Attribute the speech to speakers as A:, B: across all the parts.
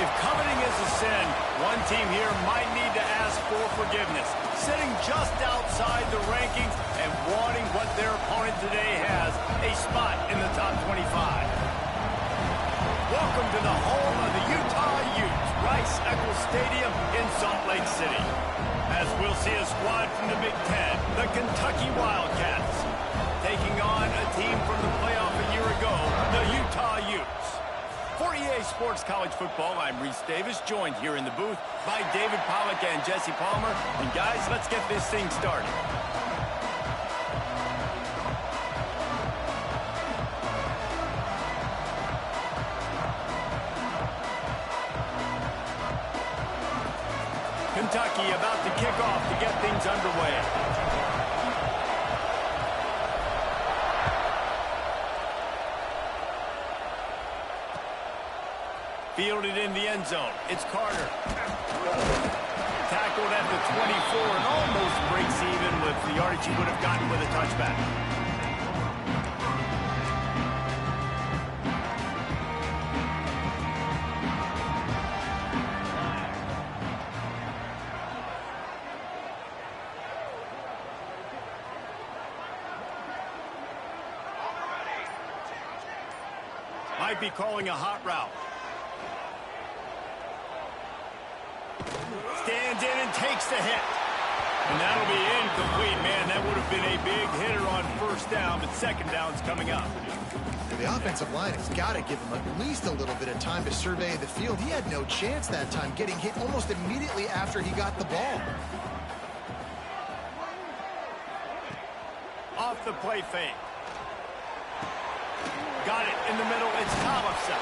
A: If coveting is a sin, one team here might need to ask for forgiveness, sitting just outside the rankings and wanting what their opponent today has, a spot in the top 25. Welcome to the home of the Utah Utes, Rice-Eccles Stadium in Salt Lake City. As we'll see a squad from the Big Ten, the Kentucky Wildcats, taking on a team from the playoff a year ago, the Utah Utes. For EA Sports College Football, I'm Reese Davis, joined here in the booth by David Pollack and Jesse Palmer. And guys, let's get this thing started. Kentucky about to kick off to get things underway. Fielded in the end zone. It's Carter. Tackled at the 24 and almost breaks even with the yardage he would have gotten with a touchback. Might be calling a hot route. Stands in and takes the hit. And that'll be incomplete. Man, that would have been a big hitter on first down, but second down's coming up.
B: The offensive line has got to give him at least a little bit of time to survey the field. He had no chance that time, getting hit almost immediately after he got the ball.
A: Off the play fake. Got it in the middle. It's Thompson.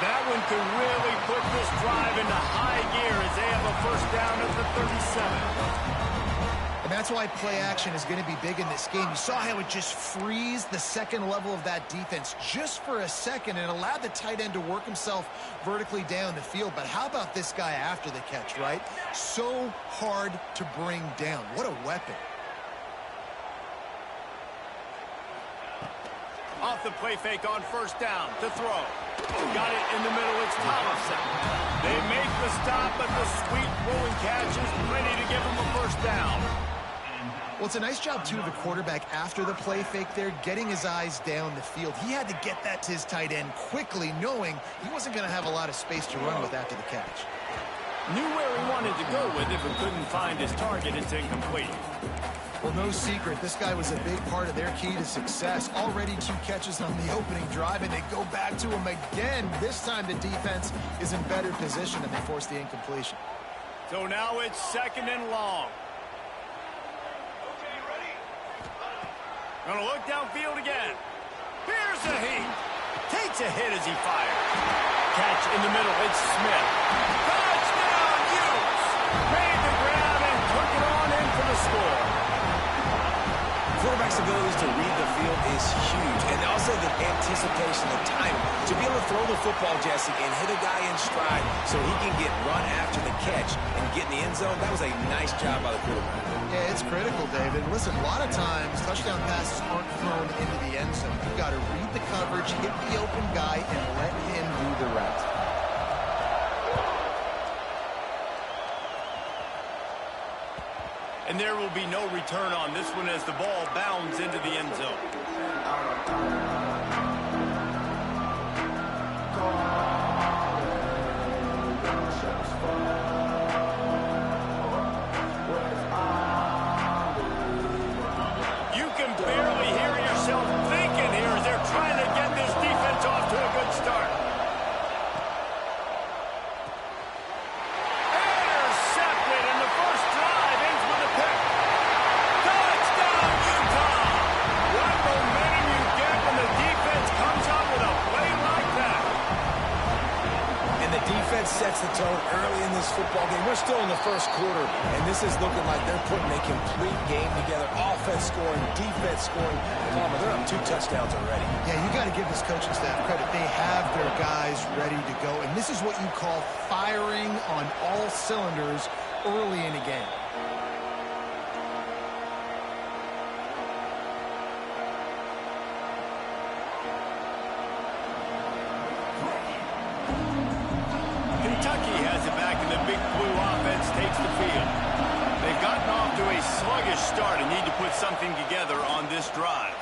A: That one could really put this drive into high gear as they have a first down at the 37.
B: And that's why play action is going to be big in this game. You saw how it just frees the second level of that defense just for a second and allowed the tight end to work himself vertically down the field. But how about this guy after the catch, right? So hard to bring down. What a weapon.
A: Off the play fake on first down to throw. Got it in the middle. It's Thompson. They make the stop, but the sweet rolling catch is plenty to give them a first down.
B: Well, it's a nice job, too, of the quarterback after the play fake there, getting his eyes down the field. He had to get that to his tight end quickly, knowing he wasn't going to have a lot of space to run with after the catch.
A: Knew where he wanted to go with it, but couldn't find his target. It's incomplete.
B: Well, no secret, this guy was a big part of their key to success. Already 2 catches on the opening drive, and they go back to him again. This time the defense is in better position, and they force the incompletion.
A: So now it's second and long. Gonna look downfield again. Here's the heat. Takes a hit as he fires. Catch in the middle, it's Smith. Touchdown, Utes! Made the grab and took it on in for the score.
C: Quarterback's ability to read the field is huge, and also the anticipation, the time to be able to throw the football, Jesse, and hit a guy in stride so he can get run after the catch and get in the end zone. That was a nice job by the quarterback.
B: Yeah, it's critical, David. Listen, a lot of times touchdown passes aren't thrown into the end zone. You've got to read the coverage, hit the open guy, and let him do the rest.
A: And there will be no return on this one as the ball bounds into the end zone. You can barely hear yourself thinking here as they're trying to get this defense off to a good start.
C: Sets the tone early in this football game. We're still in the first quarter, and this is looking like they're putting a complete game together. Offense scoring, defense scoring. Palmer, they're up 2 touchdowns already.
B: Yeah, you got to give this coaching staff credit. They have their guys ready to go, and this is what you call firing on all cylinders early in a game.
A: blue offense takes the field. They've gotten off to a sluggish start and need to put something together on this drive.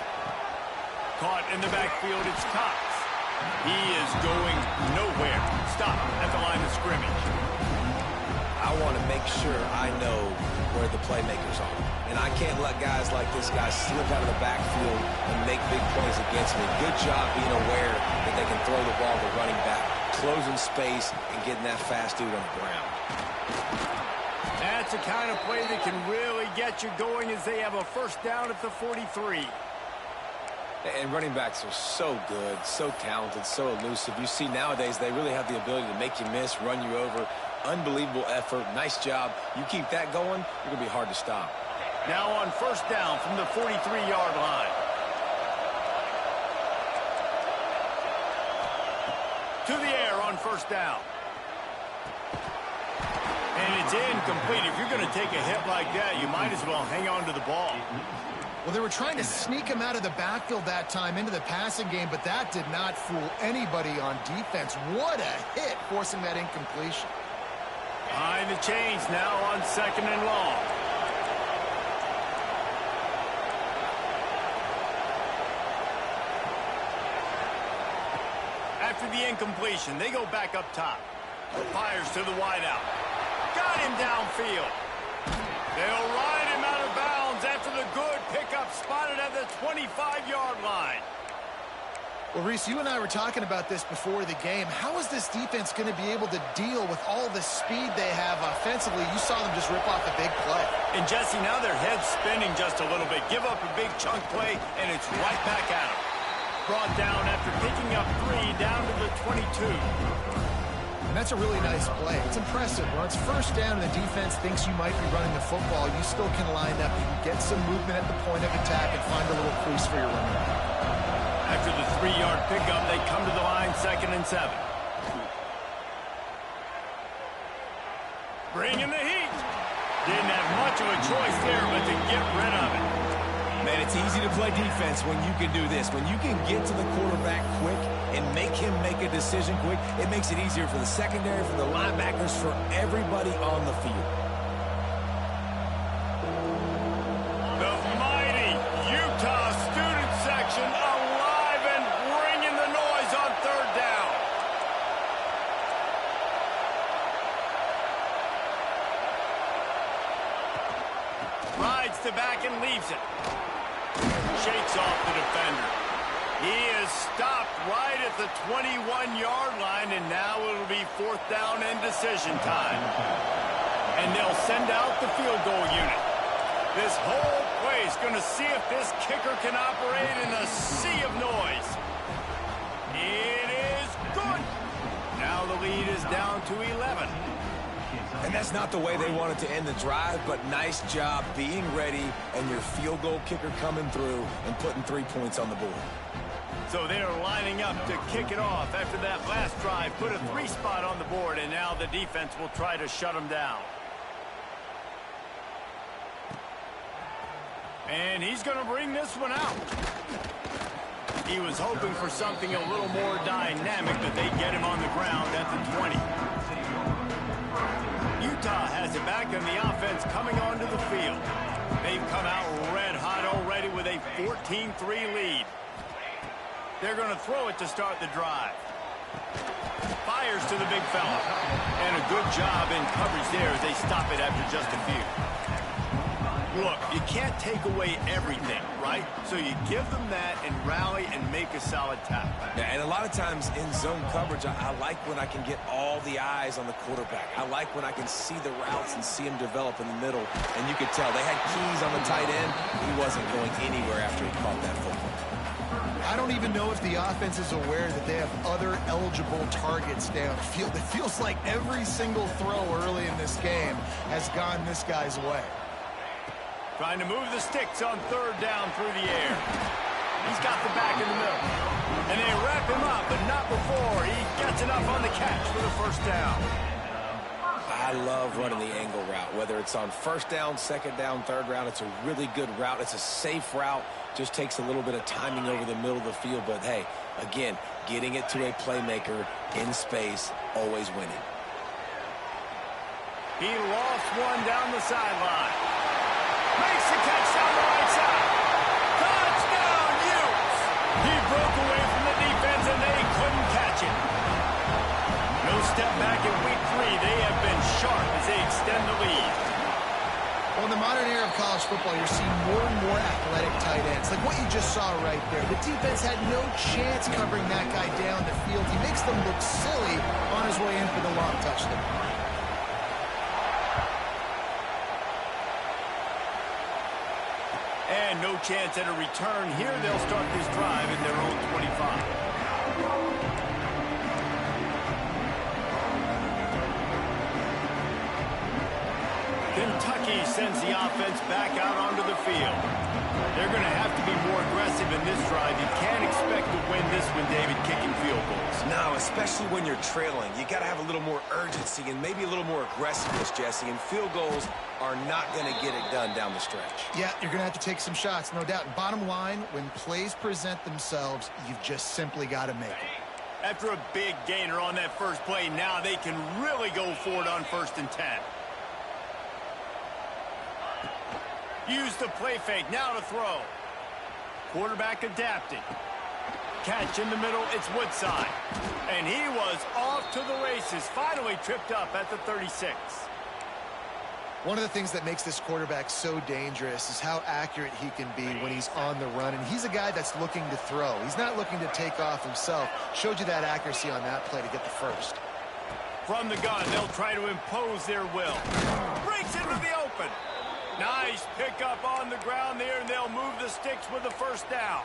A: Caught in the backfield, it's Cox. He is going nowhere. Stop at the line of scrimmage.
C: I want to make sure I know where the playmakers are. And I can't let guys like this guy slip out of the backfield and make big plays against me. Good job being aware that they can throw the ball to running back, closing space, and getting that fast dude on the ground.
A: That's the kind of play that can really get you going as they have a first down at the 43.
C: And running backs are so good, so talented, so elusive. You see nowadays they really have the ability to make you miss, run you over. Unbelievable effort. Nice job. You keep that going, you're going to be hard to stop.
A: Now on first down from the 43-yard line. To the air on first down. And it's incomplete. If you're going to take a hit like that, you might as well hang on to the ball.
B: Well, they were trying to sneak him out of the backfield that time into the passing game, but that did not fool anybody on defense. What a hit, forcing that incompletion.
A: Behind the chains now on second and long. After the incompletion, they go back up top. Fires to the wideout. Got him downfield. They'll ride him out of bounds after the good pickup spotted at the 25-yard line.
B: Well, Reese, you and I were talking about this before the game. How is this defense going to be able to deal with all the speed they have offensively? You saw them just rip off a big play.
A: And, Jesse, now their head's spinning just a little bit. Give up a big chunk play, and it's right back at them. Brought down after picking up 3 down to the 22.
B: And that's a really nice play. It's impressive. When it's first down and the defense thinks you might be running the football, you still can line up. You can get some movement at the point of attack and find a little crease for your running back.
A: After the 3-yard pickup, they come to the line, 2nd and 7. Bringing the heat. Didn't have much of a choice there, but to get rid of it.
C: Man, it's easy to play defense when you can do this. When you can get to the quarterback quick and make him make a decision quick, it makes it easier for the secondary, for the linebackers, for everybody on the field.
A: The mighty Utah student section alive and bringing the noise on third down. Rides to back and leaves it. Shakes off the defender. He is stopped right at the 21-yard line, and now it'll be 4th down and decision time. And they'll send out the field goal unit. This whole play is going to see if this kicker can operate in a sea of noise. It is good. Now the lead is down to 11.
C: And that's not the way they wanted to end the drive, but nice job being ready and your field goal kicker coming through and putting 3 points on the board.
A: So they're lining up to kick it off after that last drive. Put a 3 spot on the board, and now the defense will try to shut them down. And he's going to bring this one out. He was hoping for something a little more dynamic, but they get him on the ground at the 20. Utah has it back, and the offense coming onto the field. They've come out red hot already with a 14-3 lead. They're going to throw it to start the drive. Fires to the big fella. And a good job in coverage there as they stop it after just a few. Look, you can't take away everything, right? So you give them that and rally and make a solid tackle.
C: Yeah, and a lot of times in zone coverage, I like when I can get all the eyes on the quarterback. I like when I can see the routes and see him develop in the middle. And you could tell they had keys on the tight end. He wasn't going anywhere after he caught that football.
B: I don't even know if the offense is aware that they have other eligible targets downfield. It feels like every single throw early in this game has gone this guy's way.
A: Trying to move the sticks on third down through the air. He's got the back in the middle. And they wrap him up, but not before he gets enough on the catch for the first down.
C: I love running the angle route, whether it's on first down, second down, third round. It's a really good route. It's a safe route. Just takes a little bit of timing over the middle of the field. But, hey, again, getting it to a playmaker in space, always winning.
A: He lost one down the sideline. Makes the catch down the right side. Touchdown, Utes! He broke away from the defense, and they couldn't catch him. No step back in week 3. They have been sharp as they extend the lead.
B: Well, in the modern era of college football, you're seeing more and more athletic tight ends, like what you just saw right there. The defense had no chance covering that guy down the field. He makes them look silly on his way in for the long touchdown.
A: And no chance at a return here. They'll start this drive at their own 25. Kentucky sends the offense back out onto the field. They're going to have to be more aggressive in this drive. You can't expect to win this one, David, kicking field goals.
C: No, especially when you're trailing. You got to have a little more urgency and maybe a little more aggressiveness, Jesse. And field goals are not going to get it done down the stretch.
B: Yeah, you're going to have to take some shots, no doubt. Bottom line, when plays present themselves, you've just simply got to make it.
A: After a big gainer on that first play, now they can really go for it on 1st and 10. Use the play fake, now to throw. Quarterback adapting. Catch in the middle, it's Woodside. And he was off to the races, finally tripped up at the 36.
B: One of the things that makes this quarterback so dangerous is how accurate he can be when he's on the run. And he's a guy that's looking to throw. He's not looking to take off himself. Showed you that accuracy on that play to get the first.
A: From the gun, they'll try to impose their will. Breaks into the open. Nice pickup on the ground there, and they'll move the sticks with the first down.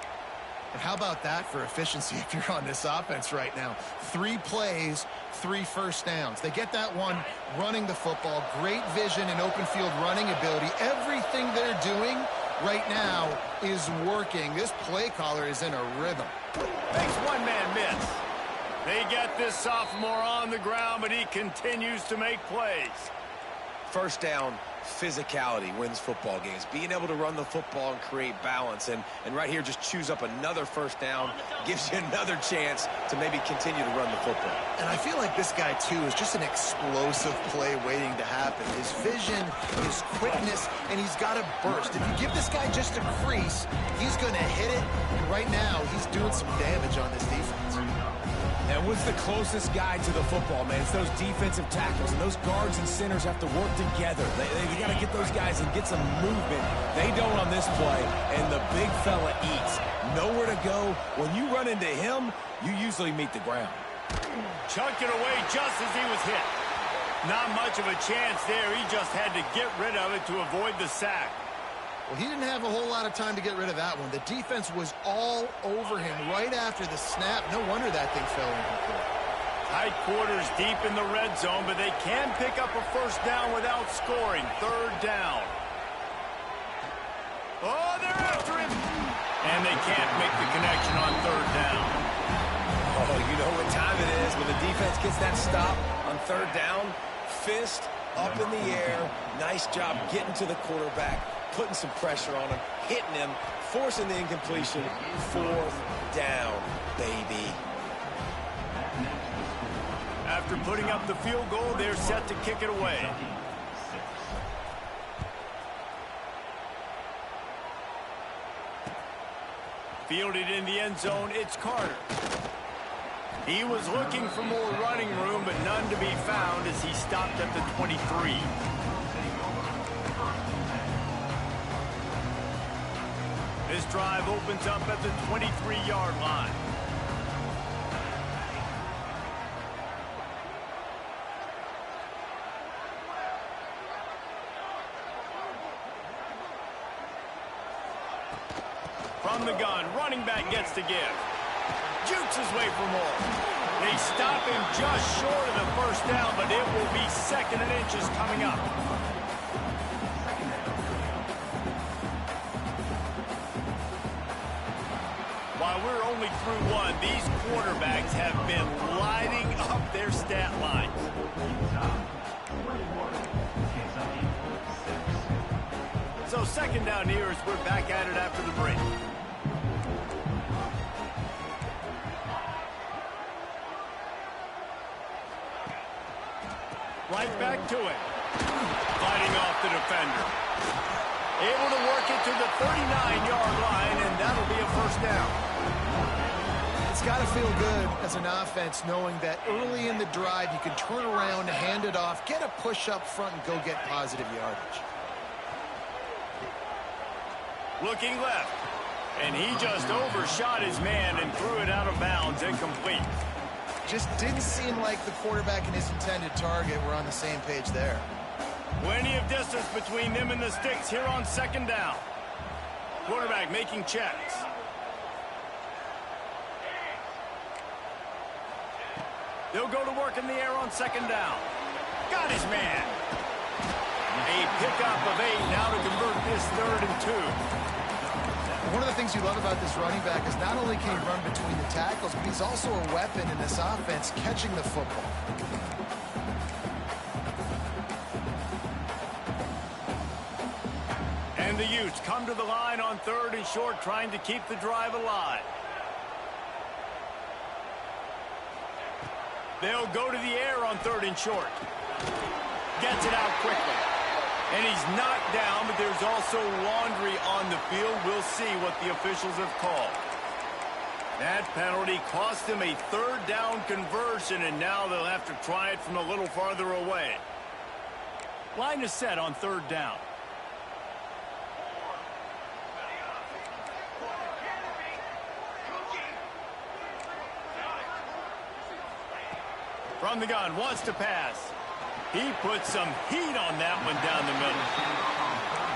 B: And how about that for efficiency if you're on this offense right now? 3 plays, 3 first downs. They get that one running the football. Great vision and open field running ability. Everything they're doing right now is working. This play caller is in a rhythm.
A: Makes one man miss. They get this sophomore on the ground, but he continues to make plays.
C: First down, physicality wins football games. Being able to run the football and create balance. And right here, just choose up another first down. Gives you another chance to maybe continue to run the football.
B: And I feel like this guy, too, is just an explosive play waiting to happen. His vision, his quickness, and he's got a burst. If you give this guy just a crease, he's going to hit it. And right now, he's doing some damage on this defense.
C: And what's the closest guy to the football, man? It's those defensive tackles, and those guards and centers have to work together. They got to get those guys and get some movement. They don't on this play, and the big fella eats. Nowhere to go. When you run into him, you usually meet the ground.
A: Chucked it away just as he was hit. Not much of a chance there. He just had to get rid of it to avoid the sack.
B: Well, he didn't have a whole lot of time to get rid of that one. The defense was all over him right after the snap. No wonder that thing fell incomplete.
A: Tight quarters deep in the red zone, but they can pick up a first down without scoring. 3rd down. Oh, they're after him. And they can't make the connection on 3rd down.
C: Oh, you know what time it is when the defense gets that stop on 3rd down. Fist up in the air. Nice job getting to the quarterback, putting some pressure on him, hitting him, forcing the incompletion. 4th down, baby.
A: After putting up the field goal, they're set to kick it away. Fielded in the end zone, it's Carter. He was looking for more running room, but none to be found as he stopped at the 23. This drive opens up at the 23-yard line. From the gun, running back gets to give. Jukes his way for more. They stop him just short of the first down, but it will be 2nd and inches coming up. While we're only through one, these quarterbacks have been lighting up their stat lines. So 2nd down here as we're back at it after the break. Right back to it. Fighting off the defender. Able to work it to the 39-yard line, and that'll be a first down.
B: It's got to feel good as an offense knowing that early in the drive you can turn around, hand it off, get a push up front, and go get positive yardage.
A: Looking left, and he just overshot his man and threw it out of bounds, incomplete.
B: Just didn't seem like the quarterback and his intended target were on the same page there.
A: Plenty of distance between them and the sticks here on second down. Quarterback making checks. They'll go to work in the air on second down. Got his man. A pickup of 8 now to convert this 3rd and 2.
B: One of the things you love about this running back is not only can he run between the tackles, but he's also a weapon in this offense catching the football.
A: And the Utes come to the line on 3rd and short, trying to keep the drive alive. They'll go to the air on 3rd and short. Gets it out quickly. And he's knocked down, but there's also laundry on the field. We'll see what the officials have called. That penalty cost him a 3rd down conversion, and now they'll have to try it from a little farther away. Line is set on 3rd down. From the gun, wants to pass. He put some heat on that one down the middle.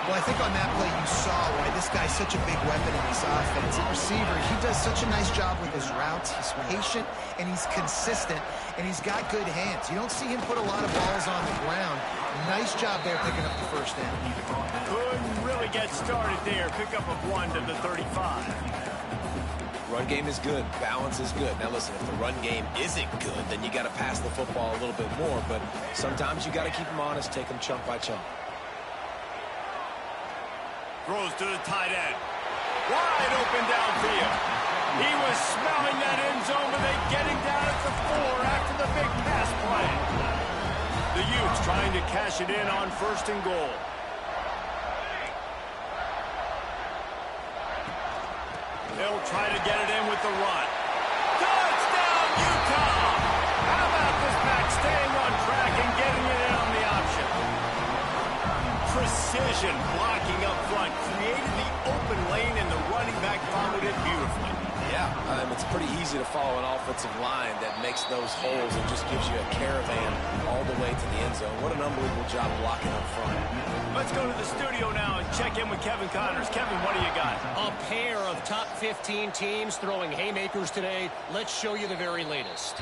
B: Well, I think on that play you saw why this guy's such a big weapon in this offense. At receiver, he does such a nice job with his routes. He's patient, and he's consistent, and he's got good hands. You don't see him put a lot of balls on the ground. Nice job there picking up the first down.
A: Couldn't really get started there. Pick up a 1 to the 35.
C: Run game is good. Balance is good. Now, listen, if the run game isn't good, then you got to pass the football a little bit more. But sometimes you got to keep them honest, take them chunk by chunk.
A: Throws to the tight end. Wide open downfield. He was smelling that end zone, but they get him down at the 4 after the big pass play. The Utes trying to cash it in on 1st and goal. They'll try to get it in with the run. Touchdown, Utah! How about this back staying on track and getting it in on the option? Precision blocking up front created the open lane, and the running back followed it beautifully.
C: Yeah, it's pretty easy to follow an offensive line that makes those holes and just gives you a caravan all the way to the end zone. What an unbelievable job blocking up front.
A: Let's go to the studio now and check in with Kevin Connors. Kevin, what do you got?
D: A pair of top 15 teams throwing haymakers today. Let's show you the very latest.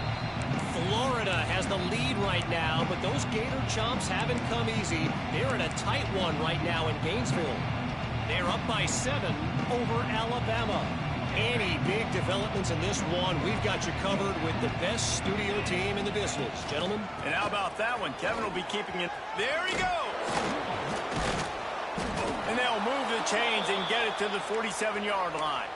D: Florida has the lead right now, but those Gator Chomps haven't come easy. They're in a tight one right now in Gainesville. They're up by 7 over Alabama. Any big developments in this one, we've got you covered with the best studio team in the business. Gentlemen.
A: And how about that one? Kevin will be keeping it. There he goes. And they'll move the chains and get it to the 47-yard line.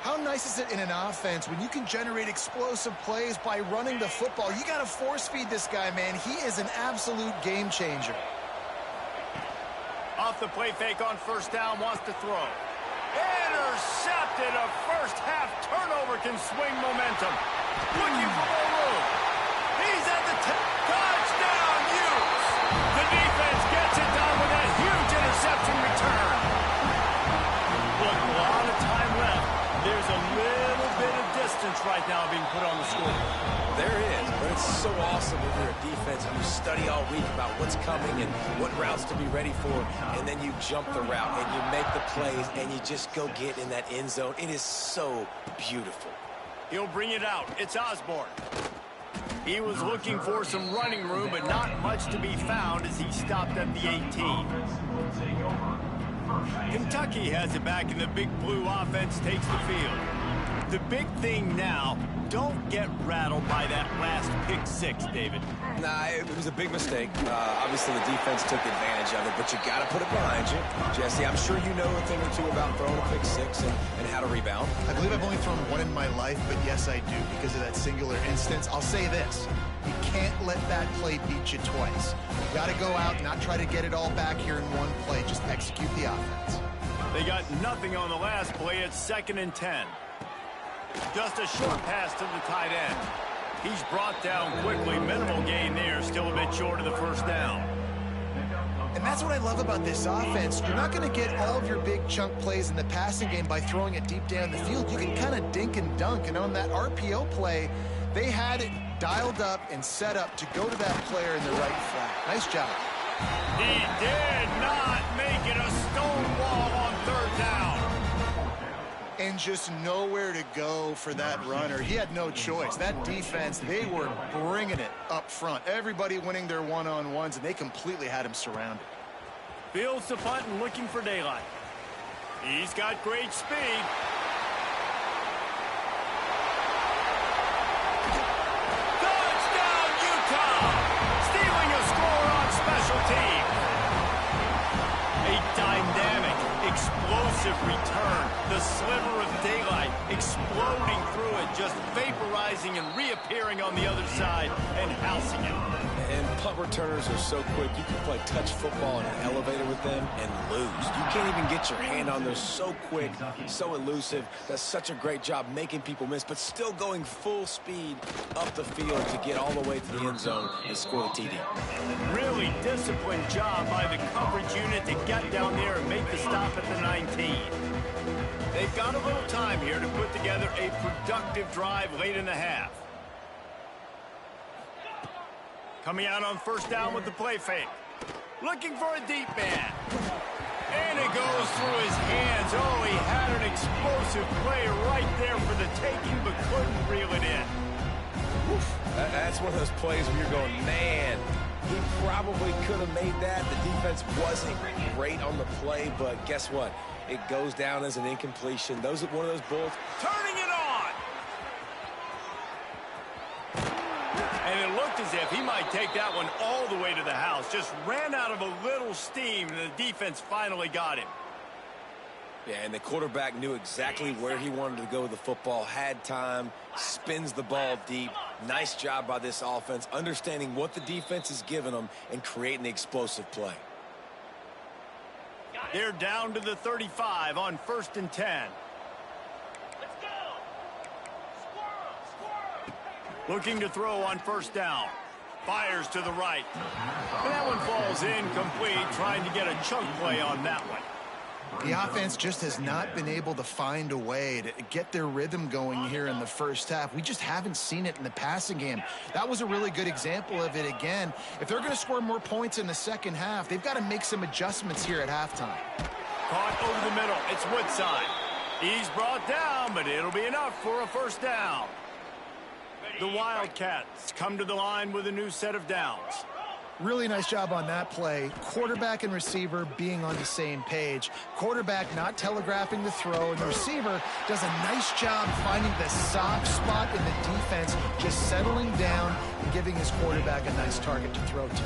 B: How nice is it in an offense when you can generate explosive plays by running the football? You got to force feed this guy, man. He is an absolute game changer.
A: Off the play fake on 1st down, wants to throw. Intercepted. A first-half turnover can swing momentum. Looking for more room. He's at the touchdown, Utes. The defense gets it done with that huge interception return. Look, a lot of time left. There's a little bit of distance right now being put on the score.
C: There is, but it's so awesome when you're a defense and you study all week about what's coming and what routes to be ready for, and then you jump the route and you make the plays and you just go get in that end zone. It is so beautiful.
A: He'll bring it out. It's Osborne. He was looking for some running room, but not much to be found as he stopped at the 18. Kentucky has it back, and the big blue offense takes the field. The big thing now, don't get rattled by that last pick six, David.
C: Nah, it was a big mistake. Obviously, the defense took advantage of it, but you got to put it behind you. Jesse, I'm sure you know a thing or two about throwing a pick six and how to rebound.
B: I believe I've only thrown one in my life, but yes, I do because of that singular instance. I'll say this. You can't let that play beat you twice. You got to go out and not try to get it all back here in one play. Just execute the offense.
A: They got nothing on the last play. It's 2nd and 10. Just a short pass to the tight end. He's brought down quickly. Minimal gain there. Still a bit short of the first down.
B: And that's what I love about this offense. You're not going to get all of your big chunk plays in the passing game by throwing it deep down the field. You can kind of dink and dunk. And on that RPO play, they had it dialed up and set up to go to that player in the right flat. Nice job.
A: He did not make it a stone wall on 3rd down.
B: And just nowhere to go for that runner. He had no choice. That defense, they were bringing it up front. Everybody winning their one-on-ones, and they completely had him surrounded.
A: Fields the punt and looking for daylight. He's got great speed. Touchdown, Utah! Stealing a score on special teams. A dynamic, explosive return. The sliver of daylight exploding through it, just vaporizing and reappearing on the other side and housing it.
C: And punt returners are so quick. You can play touch football in an elevator with them and lose. You can't even get your hand on them. So quick, so elusive. Does such a great job making people miss, but still going full speed up the field to get all the way to the end zone and score the TD.
A: Really disciplined job by the coverage unit to get down there and make the stop at the 19. They've got a little time here to put together a productive drive late in the half. Coming out on 1st down with the play fake. Looking for a deep man. And it goes through his hands. Oh, he had an explosive play right there for the taking, but couldn't reel it in.
C: Oof. That's one of those plays where you're going, man, he probably could have made that. The defense wasn't great on the play, but guess what? It goes down as an incompletion. Those are one of those balls.
A: Turning it on. And it looked as if he might take that one all the way to the house. Just ran out of a little steam, and the defense finally got him.
C: Yeah, and the quarterback knew exactly where he wanted to go with the football, had time, spins the ball deep. Nice job by this offense, understanding what the defense is giving them and creating the explosive play.
A: They're down to the 35 on 1st and 10. Looking to throw on 1st down. Fires to the right. And that one falls incomplete, trying to get a chunk play on that one.
B: The offense just has not been able to find a way to get their rhythm going here in the first half. We just haven't seen it in the passing game. That was a really good example of it again. If they're going to score more points in the second half, they've got to make some adjustments here at halftime.
A: Caught over the middle. It's Woodside. He's brought down, but it'll be enough for a 1st down. The Wildcats come to the line with a new set of downs.
B: Really nice job on that play. Quarterback and receiver being on the same page. Quarterback not telegraphing the throw, and the receiver does a nice job finding the soft spot in the defense, just settling down and giving his quarterback a nice target to throw to.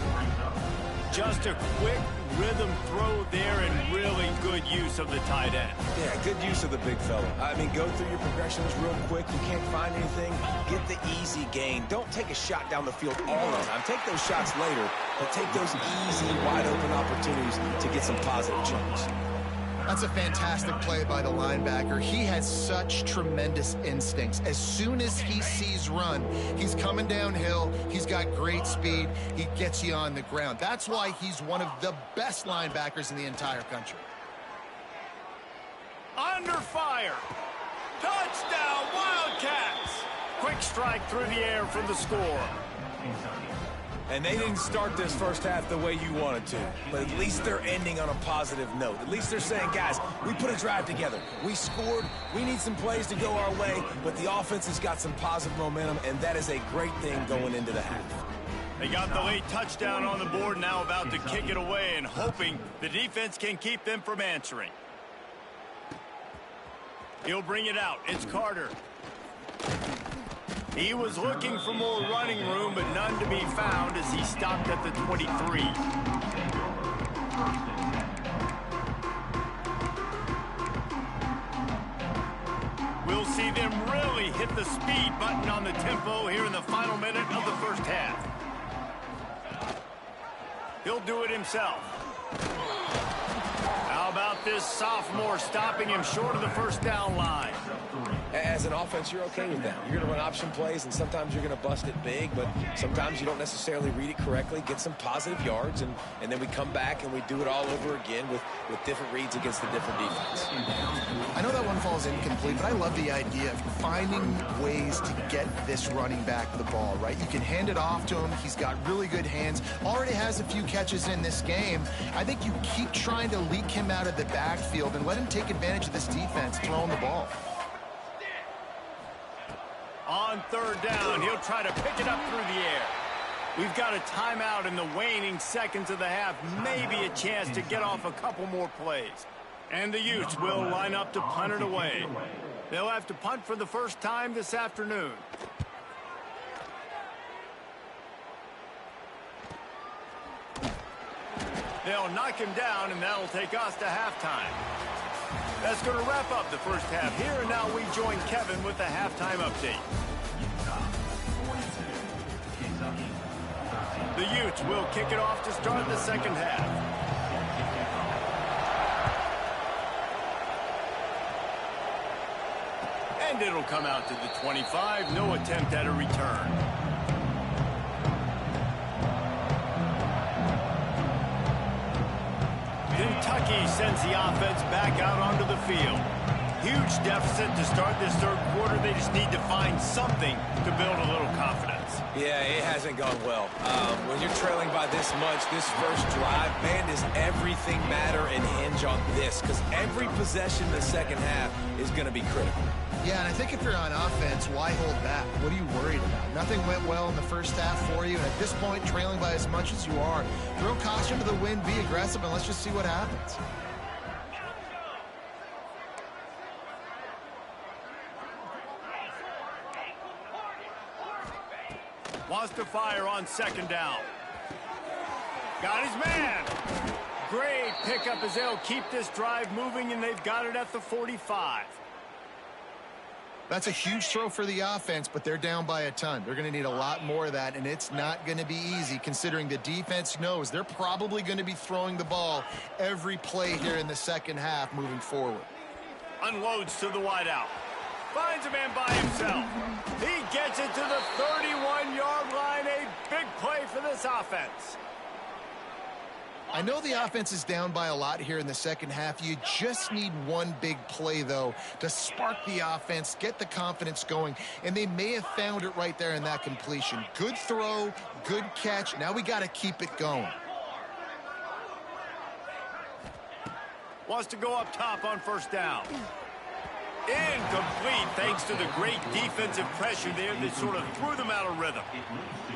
A: Just a quick rhythm throw there and really good use of the tight end.
C: Yeah, good use of the big fella. I mean, go through your progressions real quick. You can't find anything. Get the easy gain. Don't take a shot down the field all the time. Take those shots later, but take those easy, wide-open opportunities to get some positive chunks.
B: That's a fantastic play by the linebacker. He has such tremendous instincts. As soon as he sees run, he's coming downhill. He's got great speed. He gets you on the ground. That's why he's one of the best linebackers in the entire country.
A: Under fire. Touchdown, Wildcats. Quick strike through the air for the score.
C: And they didn't start this first half the way you wanted to. But at least they're ending on a positive note. At least they're saying, guys, we put a drive together. We scored. We need some plays to go our way. But the offense has got some positive momentum, and that is a great thing going into the half.
A: They got the late touchdown on the board, now about to kick it away and hoping the defense can keep them from answering. He'll bring it out. It's Carter. He was looking for more running room, but none to be found as he stopped at the 23. We'll see them really hit the speed button on the tempo here in the final minute of the first half. He'll do it himself. How about this sophomore stopping him short of the first down line?
C: As an offense, you're okay with that. You're going to run option plays, and sometimes you're going to bust it big, but sometimes you don't necessarily read it correctly, get some positive yards, and then we come back and we do it all over again with different reads against the different defense.
B: I know that one falls incomplete, but I love the idea of finding ways to get this running back the ball, right? You can hand it off to him. He's got really good hands. Already has a few catches in this game. I think you keep trying to leak him out of the backfield and let him take advantage of this defense throwing the ball.
A: On third down, he'll try to pick it up through the air. We've got a timeout in the waning seconds of the half. Maybe a chance to get off a couple more plays. And the Utes will line up to punt it away. They'll have to punt for the first time this afternoon. They'll knock him down, and that'll take us to halftime. That's going to wrap up the first half here, and now we join Kevin with the halftime update. The Utes will kick it off to start the second half. And it'll come out to the 25. No attempt at a return. Kentucky sends the offense back out onto the field. Huge deficit to start this third quarter. They just need to find something to build a little confidence.
C: Yeah, it hasn't gone well. When you're trailing by this much, this first drive, man, does everything matter and hinge on this? Because every possession in the second half is going to be critical.
B: Yeah, and I think if you're on offense, why hold back? What are you worried about? Nothing went well in the first half for you, and at this point, trailing by as much as you are, throw caution to the wind, be aggressive, and let's just see what happens.
A: Wants to fire on second down. Got his man. Great pickup as they'll keep this drive moving, and they've got it at the 45.
B: That's a huge throw for the offense, but they're down by a ton. They're going to need a lot more of that, and it's not going to be easy considering the defense knows they're probably going to be throwing the ball every play here in the second half moving forward.
A: Unloads to the wideout. Finds a man by himself. He gets it to the 31-yard line. A big play for this offense.
B: I know the offense is down by a lot here in the second half. You just need one big play, though, to spark the offense, get the confidence going, and they may have found it right there in that completion. Good throw, good catch. Now we got to keep it going.
A: Wants to go up top on first down. Incomplete thanks to the great defensive pressure there that sort of threw them out of rhythm.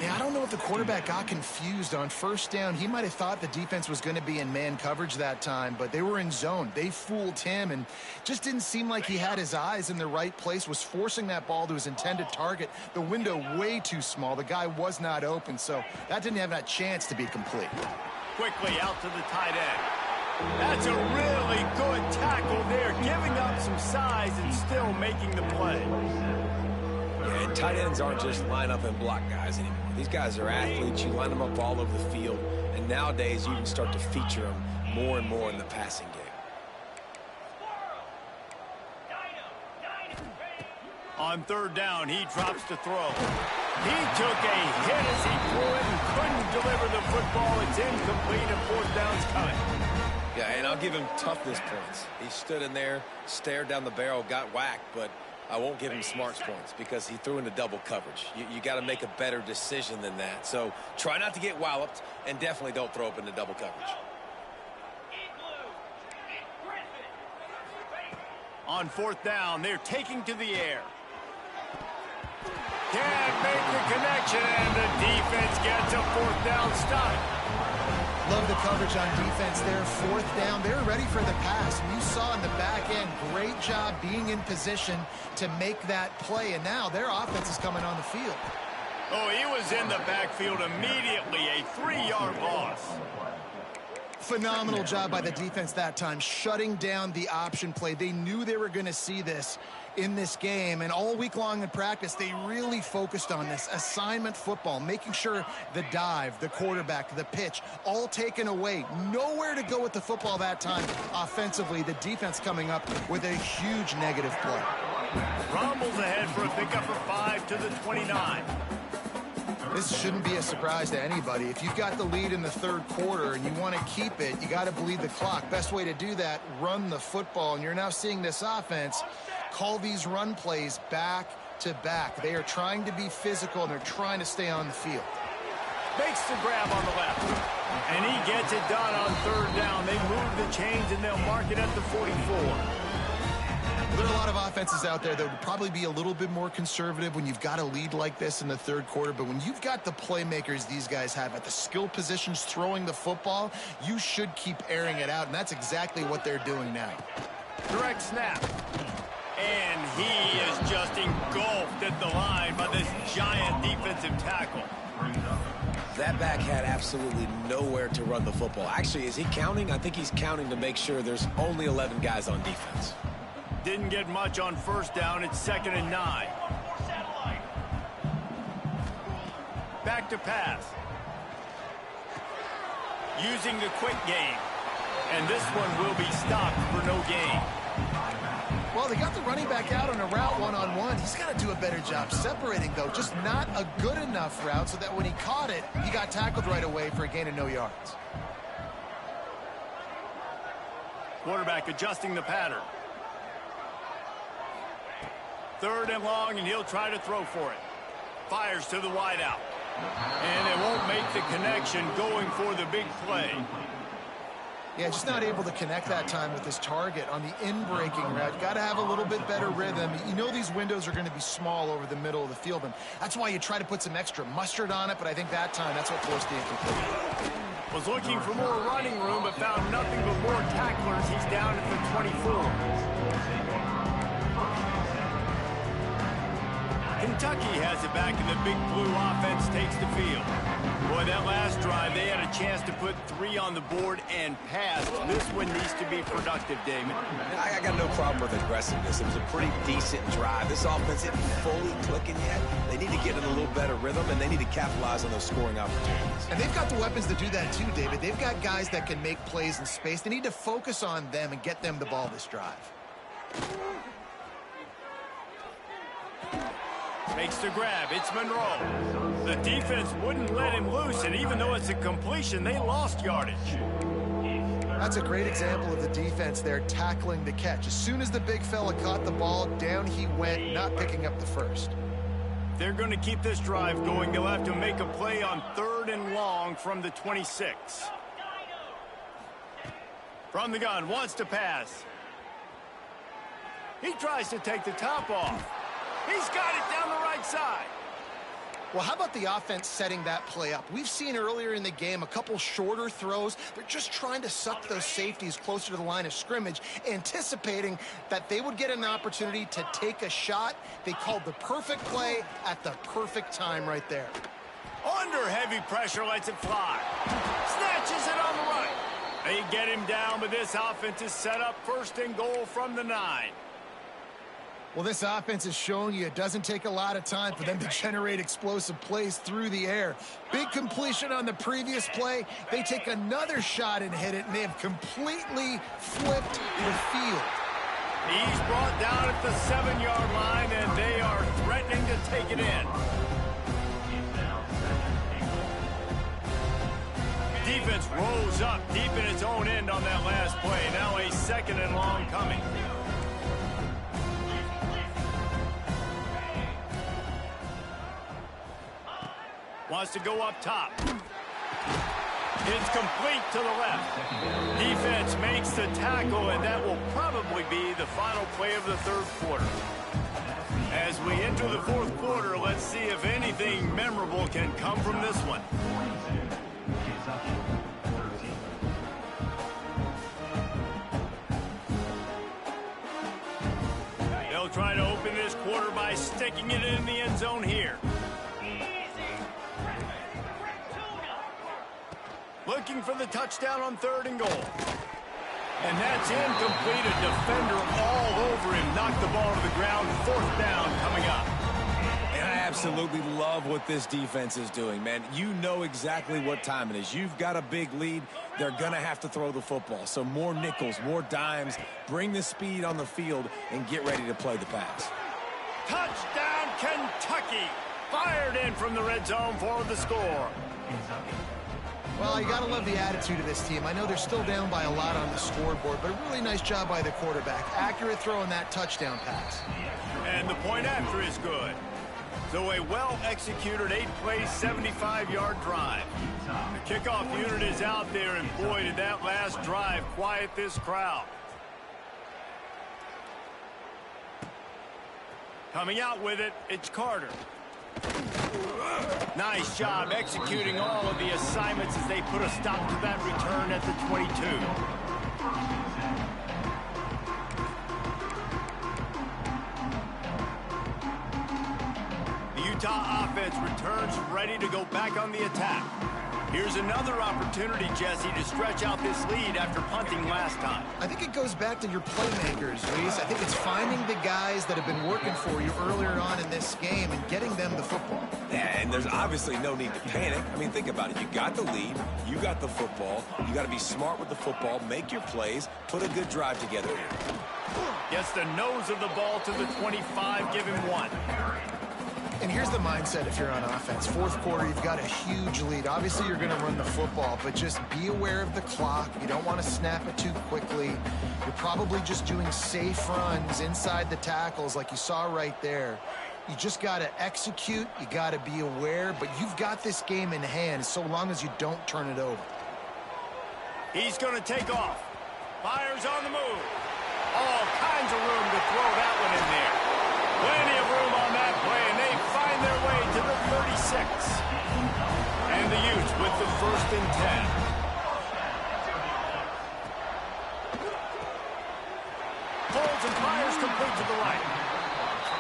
B: Yeah, I don't know if the quarterback got confused on first down. He might have thought the defense was going to be in man coverage that time, but they were in zone. They fooled him and just didn't seem like he had his eyes in the right place, was forcing that ball to his intended target. The window way too small. The guy was not open, so that didn't have that chance to be complete.
A: Quickly out to the tight end. That's a really good tackle there, giving up some size and still making the play.
C: Yeah, and tight ends aren't just line up and block guys anymore. These guys are athletes. You line them up all over the field, and nowadays you can start to feature them more and more in the passing game.
A: On third down, he drops to throw. He took a hit as he threw it and couldn't deliver the football. It's incomplete and fourth down's coming.
C: Yeah, and I'll give him toughness points. He stood in there, stared down the barrel, got whacked, but I won't give him smarts points because he threw into double coverage. You got to make a better decision than that. So try not to get walloped, and definitely don't throw up into double coverage.
A: On fourth down, they're taking to the air. Can't make the connection, and the defense gets a fourth down stop.
B: Love the coverage on defense there. Fourth down. They're ready for the pass. And you saw in the back end, great job being in position to make that play. And now their offense is coming on the field.
A: Oh, he was in the backfield immediately. A 3-yard loss.
B: Phenomenal job by the defense that time, shutting down the option play. They knew they were going to see this in this game, and all week long in practice, they really focused on this assignment football, making sure the dive, the quarterback, the pitch, all taken away. Nowhere to go with the football that time offensively. The defense coming up with a huge negative play.
A: Rumbles ahead for a pickup of 5 to the 29.
B: This shouldn't be a surprise to anybody. If you've got the lead in the third quarter and you want to keep it, you got to bleed the clock. Best way to do that, run the football. And you're now seeing this offense call these run plays back to back. They are trying to be physical, and they're trying to stay on the field.
A: Makes the grab on the left. And he gets it done on third down. They move the chains, and they'll mark it at the 44.
B: There are a lot of offenses out there that would probably be a little bit more conservative when you've got a lead like this in the third quarter. But when you've got the playmakers these guys have at the skill positions throwing the football, you should keep airing it out. And that's exactly what they're doing now.
A: Direct snap. And he is just engulfed at the line by this giant defensive tackle.
C: That back had absolutely nowhere to run the football. Actually, is he counting? I think he's counting to make sure there's only 11 guys on defense.
A: Didn't get much on first down. It's 2nd and 9. Back to pass. Using the quick game. And this one will be stopped for no gain.
B: Well, they got the running back out on a route one-on-one. He's got to do a better job separating, though. Just not a good enough route so that when he caught it, he got tackled right away for a gain of no yards.
A: Quarterback adjusting the pattern. 3rd and long, and he'll try to throw for it. Fires to the wideout. And it won't make the connection going for the big play.
B: Yeah, just not able to connect that time with his target on the in-breaking route. Got to have a little bit better rhythm. You know these windows are going to be small over the middle of the field, and that's why you try to put some extra mustard on it, but I think that time that's what forced the incomplete.
A: Was looking for more running room, but found nothing but more tacklers. He's down at the 24. Kentucky has it back, and the big blue offense takes the field. Boy, that last drive, they had a chance to put 3 on the board and pass. This one needs to be productive, Damon.
C: I got no problem with aggressiveness. It was a pretty decent drive. This offense isn't fully clicking yet. They need to get in a little better rhythm, and they need to capitalize on those scoring opportunities.
B: And they've got the weapons to do that too, David. They've got guys that can make plays in space. They need to focus on them and get them the ball this drive.
A: Makes the grab. It's Monroe. The defense wouldn't let him loose, and even though it's a completion, they lost yardage.
B: That's a great example of the defense there tackling the catch. As soon as the big fella caught the ball, down he went, not picking up the first.
A: They're going to keep this drive going. They'll have to make a play on 3rd and long from the 26. From the gun, wants to pass. He tries to take the top off. He's got it down the right side.
B: Well, how about the offense setting that play up? We've seen earlier in the game a couple shorter throws. They're just trying to suck those safeties closer to the line of scrimmage, anticipating that they would get an opportunity to take a shot. They called the perfect play at the perfect time right there.
A: Under heavy pressure, lets it fly. Snatches it on the right. They get him down, but this offense is set up 1st and goal from the 9.
B: Well, this offense has shown you it doesn't take a lot of time for them to generate explosive plays through the air. Big completion on the previous play. They take another shot and hit it, and they have completely flipped the field.
A: He's brought down at the 7-yard line, and they are threatening to take it in. Defense rose up deep in its own end on that last play. Now a 2nd and long coming. Wants to go up top. It's complete to the left. Defense makes the tackle, and that will probably be the final play of the 3rd quarter. As we enter the 4th quarter, let's see if anything memorable can come from this one. They'll try to open this quarter by sticking it in the end zone here. Looking for the touchdown on 3rd and goal. And that's incomplete. A defender all over him. Knocked the ball to the ground. 4th down coming up.
C: And I absolutely love what this defense is doing, man. You know exactly what time it is. You've got a big lead. They're going to have to throw the football. So more nickels, more dimes. Bring the speed on the field and get ready to play the pass.
A: Touchdown, Kentucky. Fired in from the red zone for the score.
B: Well, you got to love the attitude of this team. I know they're still down by a lot on the scoreboard, but a really nice job by the quarterback. Accurate throw in that touchdown pass.
A: And the point after is good. So a well-executed 8-play, 75-yard drive. The kickoff unit is out there, and boy, did that last drive quiet this crowd. Coming out with it, it's Carter. Nice job executing all of the assignments as they put a stop to that return at the 22. The Utah offense returns ready to go back on the attack. Here's another opportunity, Jesse, to stretch out this lead after punting last time.
B: I think it goes back to your playmakers, Reese. I think it's finding the guys that have been working for you earlier on in this game and getting them the football.
C: Yeah, and there's obviously no need to panic. I mean, think about it. You got the lead. You got the football. You got to be smart with the football, make your plays, put a good drive together here.
A: Gets the nose of the ball to the 25, give him 1.
B: And here's the mindset if you're on offense. 4th quarter, you've got a huge lead. Obviously, you're going to run the football, but just be aware of the clock. You don't want to snap it too quickly. You're probably just doing safe runs inside the tackles like you saw right there. You just got to execute. You got to be aware, but you've got this game in hand so long as you don't turn it over.
A: He's going to take off. Fires on the move. All kinds of room to throw that one in there. Plenty of room on that play, and they find their way to the 36. And the Utes with the 1st and 10. Holds and fires complete to the right.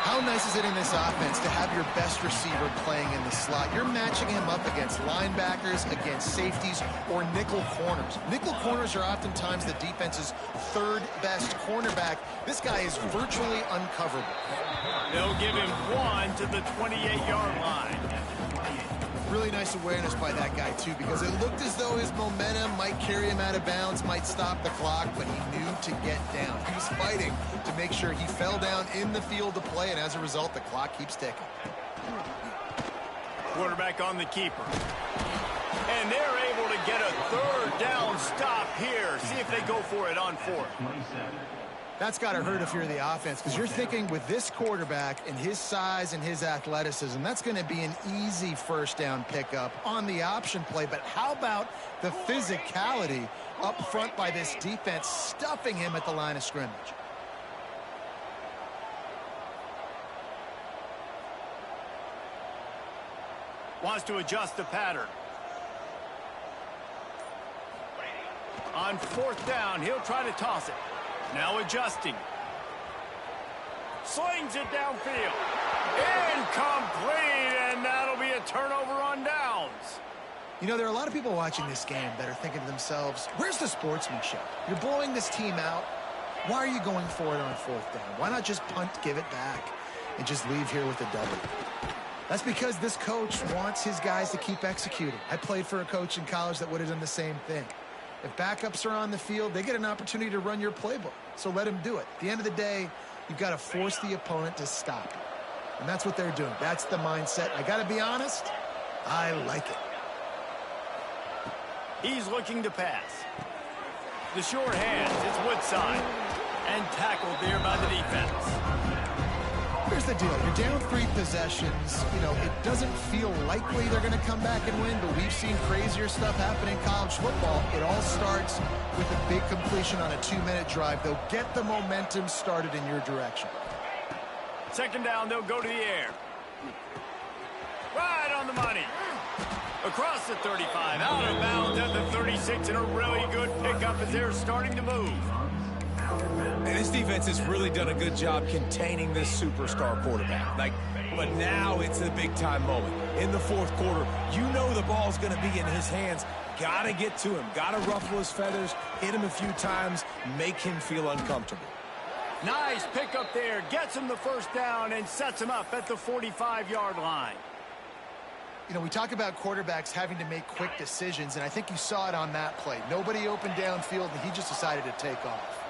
B: How nice is it in this offense to have your best receiver playing in the slot? You're matching him up against linebackers, against safeties, or nickel corners. Nickel corners are oftentimes the defense's 3rd best cornerback. This guy is virtually uncoverable.
A: They'll give him 1 to the 28-yard line.
B: Really nice awareness by that guy, too, because it looked as though his momentum might carry him out of bounds, might stop the clock, but he knew to get down. He was fighting to make sure he fell down in the field to play, and as a result, the clock keeps ticking.
A: Quarterback on the keeper. And they're able to get a 3rd down stop here. See if they go for it on 4th.
B: That's got to hurt if you're the offense, because you're thinking with this quarterback and his size and his athleticism, that's going to be an easy 1st down pickup on the option play. But how about the physicality up front by this defense, stuffing him at the line of scrimmage?
A: Wants to adjust the pattern. On 4th down, he'll try to toss it. Now adjusting. Slings it downfield. Incomplete, and that'll be a turnover on downs.
B: You know, there are a lot of people watching this game that are thinking to themselves, where's the sportsmanship? You're blowing this team out. Why are you going for it on 4th down? Why not just punt, give it back, and just leave here with a double? That's because this coach wants his guys to keep executing. I played for a coach in college that would have done the same thing. If backups are on the field, they get an opportunity to run your playbook. So let them do it. At the end of the day, you've got to force the opponent to stop you. And that's what they're doing. That's the mindset. I got to be honest, I like it.
A: He's looking to pass. The short hands, it's Woodside. And tackled there by the defense.
B: Here's the deal. You're down 3 possessions. You know, it doesn't feel likely they're going to come back and win, but we've seen crazier stuff happen in college football. It all starts with a big completion on a 2-minute drive. They'll get the momentum started in your direction.
A: 2nd down, they'll go to the air. Right on the money. Across the 35, out of bounds at the 36, and a really good pickup as they're starting to move.
C: And this defense has really done a good job containing this superstar quarterback. But now it's a big-time moment. In the fourth quarter, you know the ball's going to be in his hands. Got to get to him. Got to ruffle his feathers, hit him a few times, make him feel uncomfortable.
A: Nice pickup there. Gets him the first down and sets him up at the 45-yard line.
B: You know, we talk about quarterbacks having to make quick decisions, and I think you saw it on that play. Nobody opened downfield, and he just decided to take off.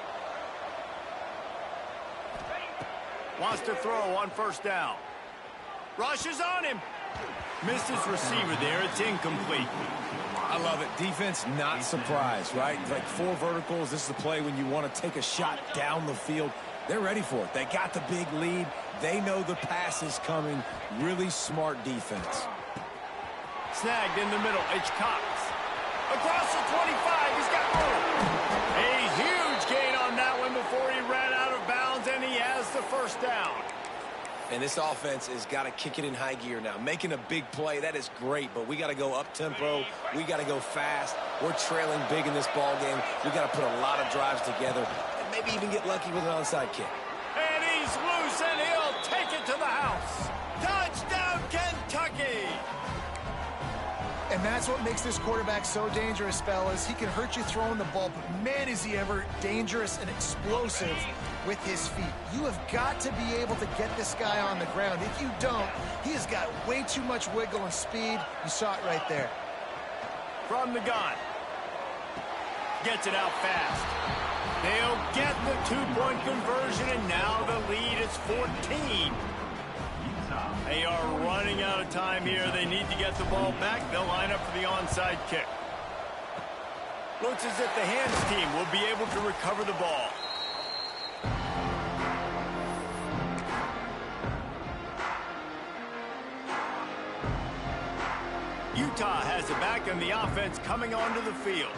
A: Wants to throw on first down. Rushes on him. Missed his receiver there. It's incomplete.
C: I love it. Defense not surprised, right? Like 4 verticals. This is the play when you want to take a shot down the field. They're ready for it. They got the big lead. They know the pass is coming. Really smart defense.
A: Snagged in the middle. It's Cox. Across the 25. He's got room. A huge gain on that one before he ran out of bounds, and he has the first down.
C: And this offense has got to kick it in high gear now. Making a big play, that is great, but we got to go up-tempo. We got to go fast. We're trailing big in this ball game. We got to put a lot of drives together and maybe even get lucky with an onside kick.
A: And he's loose, and he'll take it to the house. Touchdown, Kentucky!
B: And that's what makes this quarterback so dangerous, fellas. He can hurt you throwing the ball, but man, is he ever dangerous and explosive with his feet. You have got to be able to get this guy on the ground. If you don't, he has got way too much wiggle and speed. You saw it right there.
A: From the gun. Gets it out fast. They'll get the 2-point conversion, and now the lead is 14. They are running out of time here. They need to get the ball back. They'll line up for the onside kick. Looks as if the hands team will be able to recover the ball. Utah has it back, and the offense coming onto the field.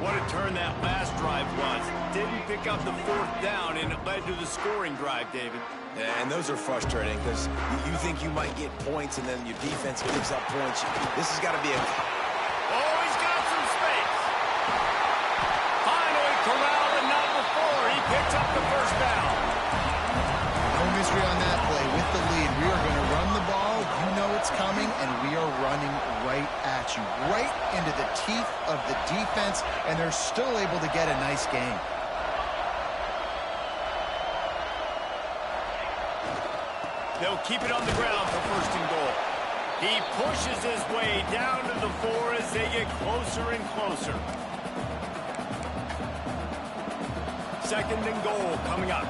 A: What a turn that last drive was. Didn't pick up the 4th down, and it led to the scoring drive, David.
C: And those are frustrating because you think you might get points, and then your defense gives up points. This has got to be a...
A: Oh, he's got some space. Finally corralled, and not before. He picks up the first down.
B: No mystery on that play. With the lead, we are going to run the ball. You know it's coming, and we are running right at you, right into the teeth of the defense, and they're still able to get a nice game.
A: They'll keep it on the ground for 1st and goal. He pushes his way down to the 4 as they get closer and closer. 2nd and goal coming up.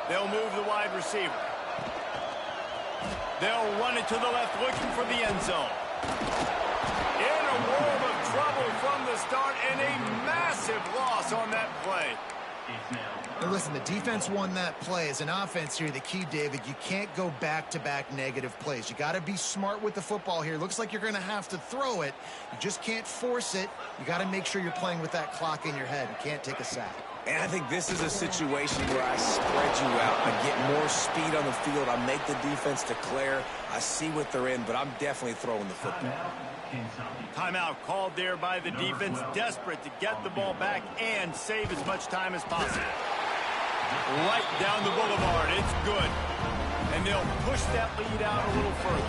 A: They'll move the wide receiver. They'll run it to the left, looking for the end zone. In a world of trouble from the start, and a massive loss on that play.
B: Now listen, the defense won that play. As an offense here, the key, David, you can't go back-to-back negative plays. You got to be smart with the football here. Looks like you're going to have to throw it. You just can't force it. You got to make sure you're playing with that clock in your head. You can't take a sack.
C: And I think this is a situation where I spread you out. I get more speed on the field. I make the defense declare. I see what they're in, but I'm definitely throwing the football.
A: Timeout called there by the defense, desperate to get the ball back and save as much time as possible. Right down the boulevard, it's good. And they'll push that lead out a little further.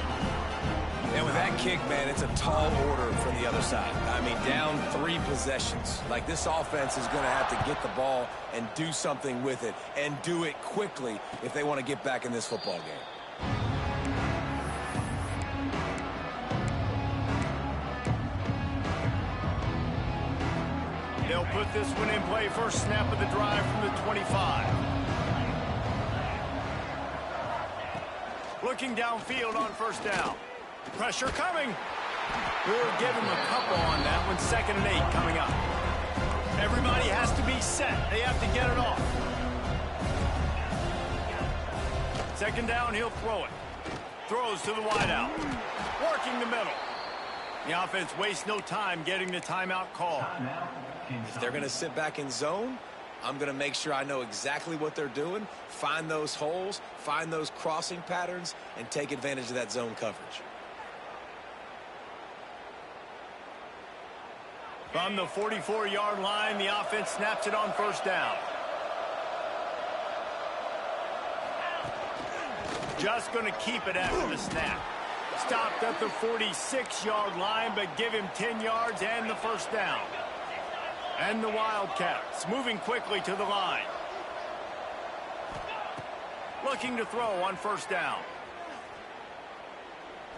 C: And with that kick, man, it's a tall order for the other side. I mean, down 3 possessions. Like, this offense is going to have to get the ball and do something with it, and do it quickly if they want to get back in this football game.
A: They'll put this one in play. First snap of the drive from the 25. Looking downfield on 1st down. Pressure coming. We'll give him a couple on that one. 2nd and 8 coming up. Everybody has to be set. They have to get it off. 2nd down, he'll throw it. Throws to the wideout. Working the middle. The offense wastes no time getting the timeout call.
C: If they're going to sit back in zone, I'm going to make sure I know exactly what they're doing, find those holes, find those crossing patterns, and take advantage of that zone coverage.
A: From the 44-yard line, the offense snaps it on first down. Just going to keep it after the snap. Stopped at the 46-yard line, but give him 10 yards and the first down. And the Wildcats moving quickly to the line. Looking to throw on first down.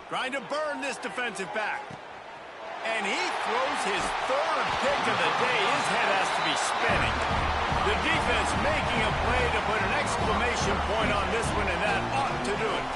A: Trying to burn this defensive back. And he throws his third pick of the day. His head has to be spinning. The defense making a play to put an exclamation point on this one, and that ought to do it.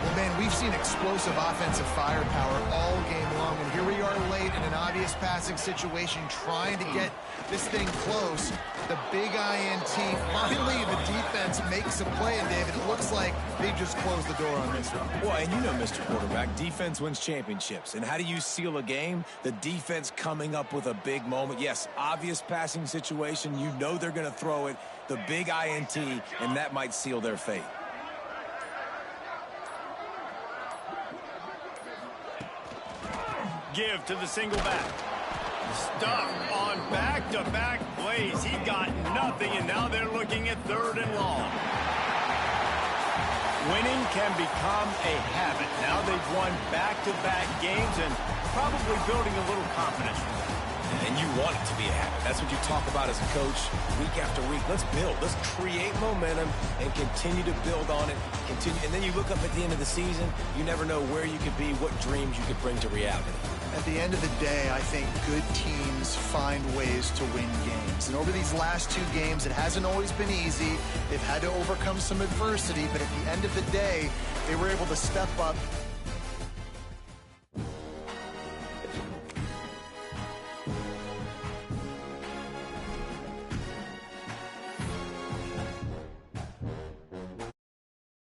B: Well, man, we've seen explosive offensive firepower all game long, and here we are late in an obvious passing situation trying to get this thing close. The big INT, finally the defense makes a play, and David, it looks like they just closed the door on this one.
C: Well, and you know, Mr. Quarterback, defense wins championships. And how do you seal a game? The defense coming up with a big moment. Yes, obvious passing situation. You know they're going to throw it. The big INT, and that might seal their fate.
A: Give to the single back. Stuff on back-to-back plays. He got nothing, and now they're looking at third and long. Winning can become a habit. Now they've won back-to-back games and probably building a little confidence from that.
C: And you want it to be a habit. That's what you talk about as a coach week after week. Let's build. Let's create momentum and continue to build on it. And then you look up at the end of the season, you never know where you could be, what dreams you could bring to reality.
B: At the end of the day, I think good teams find ways to win games. And over these last two games, it hasn't always been easy. They've had to overcome some adversity, but at the end of the day, they were able to step up